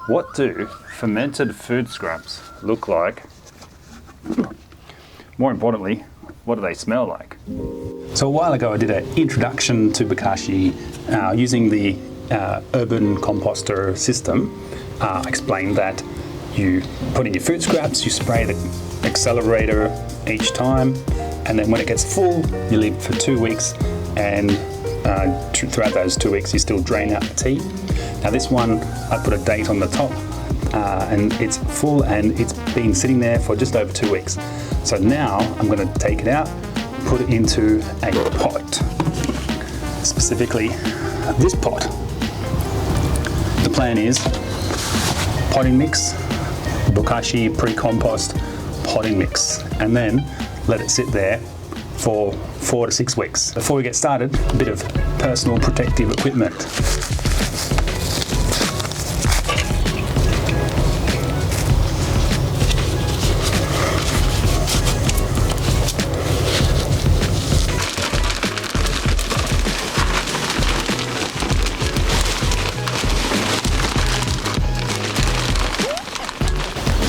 What do fermented food scraps look like? More importantly, what do they smell like? So a while ago I did an introduction to Bokashi using the urban composter system. I explained that you put in your food scraps, you spray the accelerator each time, and then when it gets full, you leave it for 2 weeks, and throughout those 2 weeks you still drain out the tea. Now this one, I put a date on the top, and it's full and it's been sitting there for just over 2 weeks. So now I'm going to take it out, put it into a pot, specifically this pot. The plan is potting mix, Bokashi pre-compost potting mix, and then let it sit there for 4 to 6 weeks. Before we get started, a bit of personal protective equipment.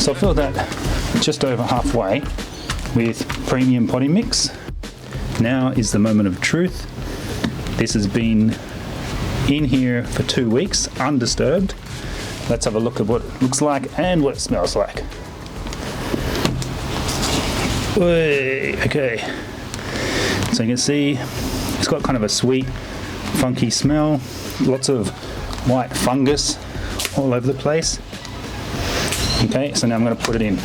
So I filled that just over halfway with premium potting mix. Now is the moment of truth. This has been in here for 2 weeks, undisturbed. Let's have a look at what it looks like and what it smells like. Okay, so you can see it's got kind of a sweet, funky smell, lots of white fungus all over the place. Okay, so now I'm going to put it in.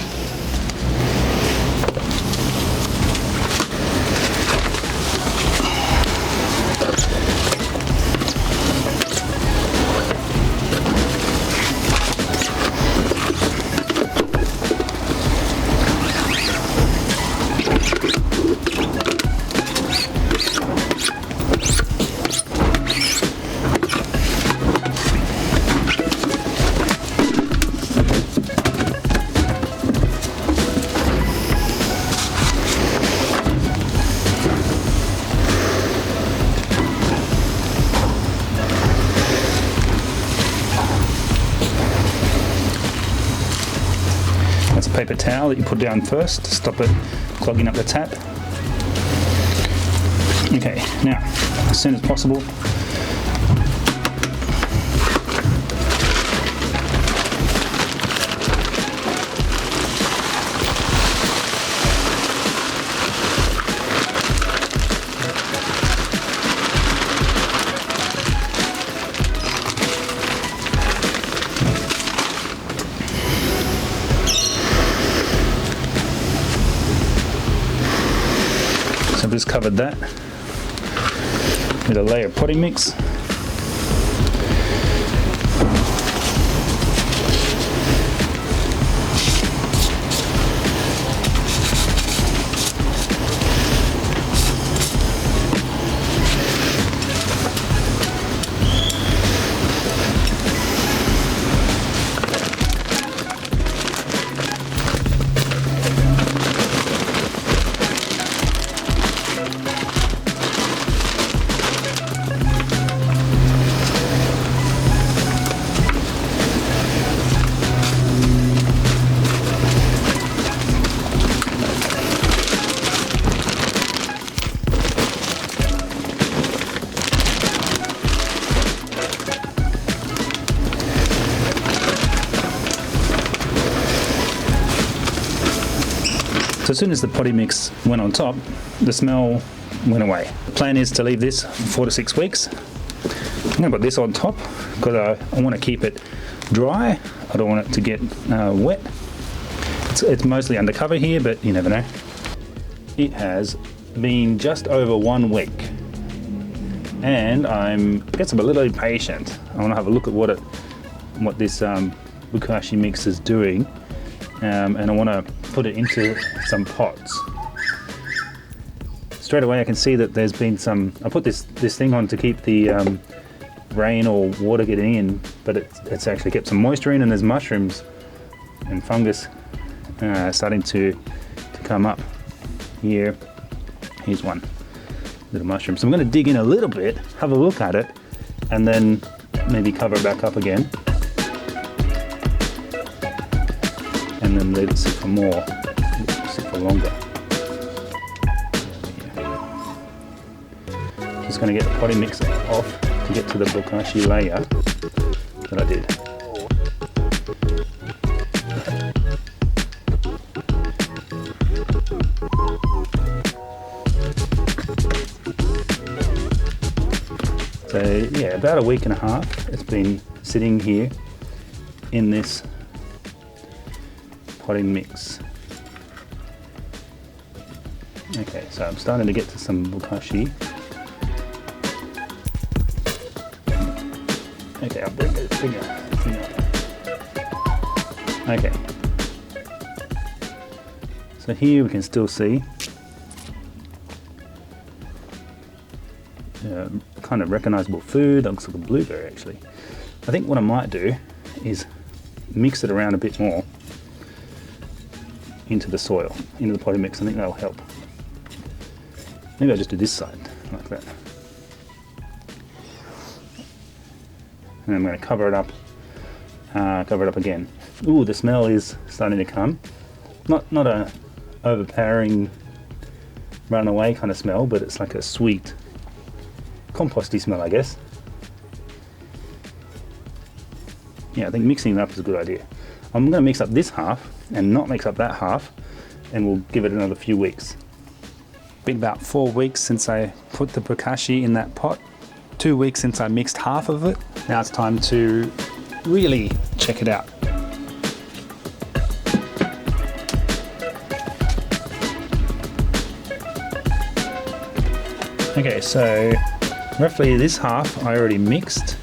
That's a paper towel that you put down first to stop it clogging up the tap. Okay, now, as soon as possible, I've just covered that with a layer of potting mix. So as soon as the potting mix went on top, the smell went away. The plan is to leave this for 4 to 6 weeks. I'm going to put this on top because I want to keep it dry. I don't want it to get wet. It's mostly undercover here, but you never know. It has been just over 1 week, and I guess I'm a little impatient. I want to have a look at what this Bokashi mix is doing, and I want to put it into some pots. Straight away I can see that there's been some, I put this thing on to keep the rain or water getting in, but it's actually kept some moisture in, and there's mushrooms and fungus starting to come up here. Here's one little mushroom. So I'm going to dig in a little bit, have a look at it, and then maybe cover it back up again. and then let it sit for more, sit for longer. Just going to get the potting mix off to get to the bokashi layer that I did. So yeah, about a week and a half it's been sitting here in this potting mix. Okay, so I'm starting to get to some bokashi. Okay, I'll bring it bigger. Okay. So here we can still see kind of recognizable food. That looks like a blueberry actually. I think what I might do is mix it around a bit more into the soil, into the potting mix. I think that'll help. Maybe I'll just do this side like that. And I'm going to cover it up again. Ooh, the smell is starting to come. Not a overpowering runaway kind of smell, but it's like a sweet composty smell, I guess. Yeah, I think mixing it up is a good idea. I'm going to mix up this half and not mix up that half, and we'll give it another few weeks. Been about 4 weeks since I put the bokashi in that pot. 2 weeks since I mixed half of it. Now it's time to really check it out. Okay, so roughly this half I already mixed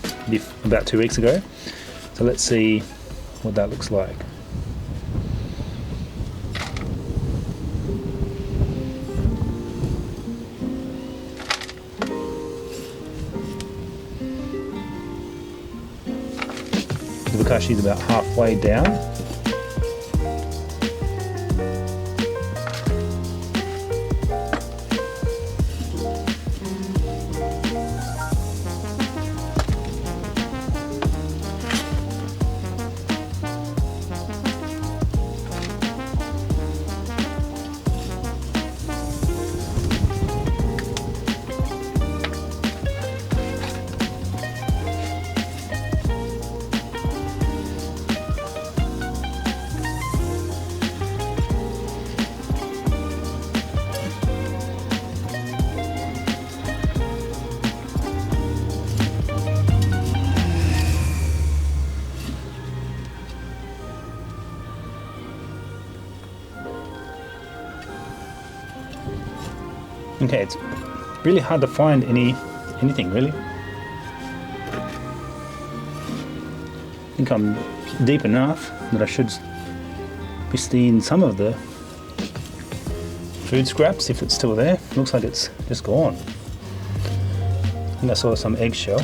about 2 weeks ago. So let's see what that looks like. The bokashi is about halfway down. Okay, it's really hard to find anything really. I think I'm deep enough that I should be seeing some of the food scraps if it's still there. Looks like it's just gone. I think I saw some eggshell.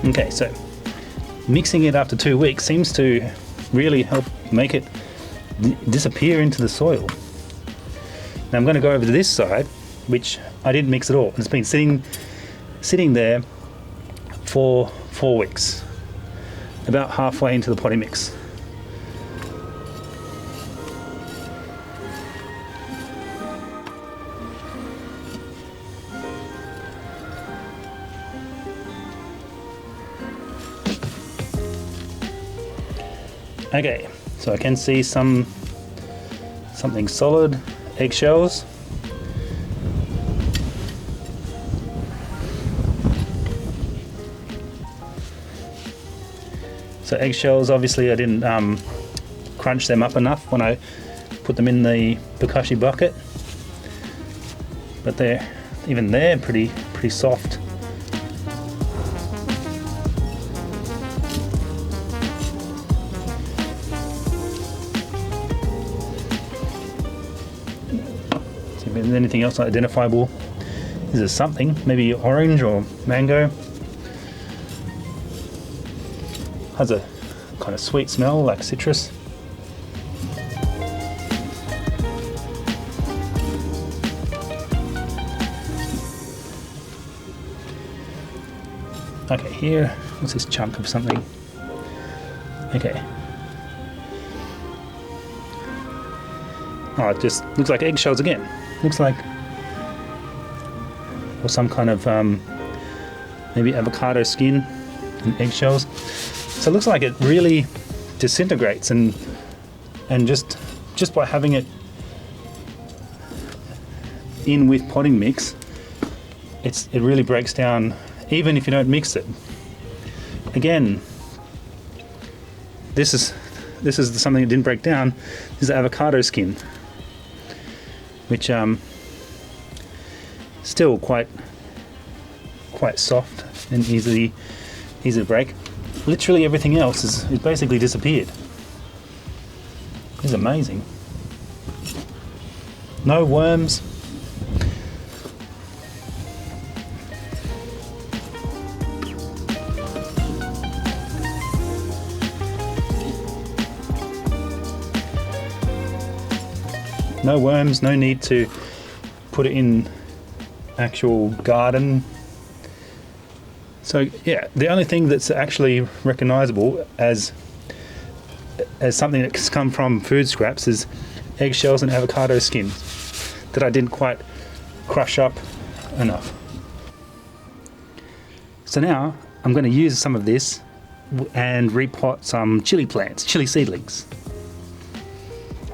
Okay, so mixing it after 2 weeks seems to really help make it disappear into the soil. Now I'm going to go over to this side, which I didn't mix at all. It's been sitting there for 4 weeks, about halfway into the potting mix. Okay, so I can see something solid, eggshells. So eggshells, obviously I didn't crunch them up enough when I put them in the bokashi bucket, but they're pretty soft if there's anything else identifiable. Is there something? Maybe orange or mango. Has a kind of sweet smell like citrus. Okay, here, what's this chunk of something? Okay. Oh, it just looks like eggshells again. Looks like, or some kind of maybe avocado skin and eggshells. So it looks like it really disintegrates, and just by having it in with potting mix, it really breaks down, even if you don't mix it. Again, this is something that didn't break down. This is the avocado skin, which still quite soft and easy to break. Literally everything else is basically disappeared. This is amazing. No worms. No worms, no need to put it in actual garden. So yeah, the only thing that's actually recognizable as something that's come from food scraps is eggshells and avocado skins that I didn't quite crush up enough. So now I'm going to use some of this and repot some chili plants, chili seedlings.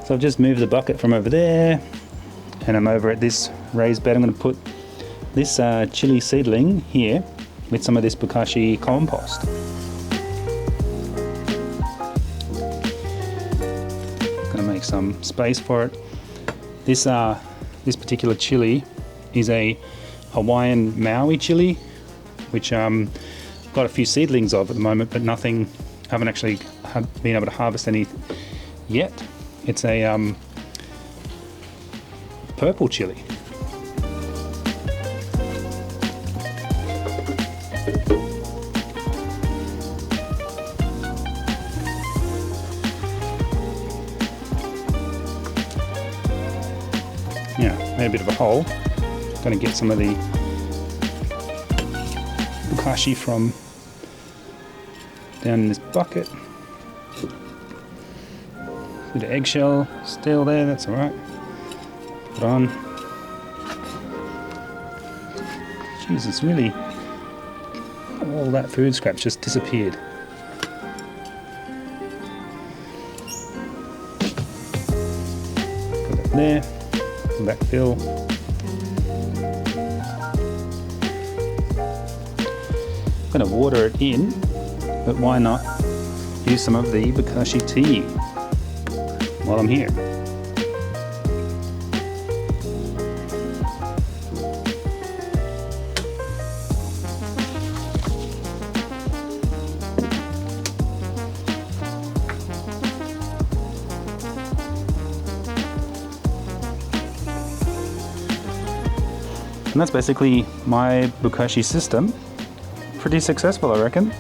So I've just moved the bucket from over there, and I'm over at this raised bed. I'm going to put this chili seedling here with some of this Bokashi compost. Going to make some space for it. This particular chili is a Hawaiian Maui chili, which I've got a few seedlings of at the moment, but nothing. I haven't actually been able to harvest any yet. It's a purple chili. Yeah, made a bit of a hole. Going to get some of the Bokashi from down in this bucket. Bit of eggshell still there, that's alright. Put on. Jesus, really, all that food scrap just disappeared. Put that there, backfill. I'm going to water it in, but why not use some of the Bokashi tea while I'm here. And that's basically my Bokashi system. Pretty successful, I reckon.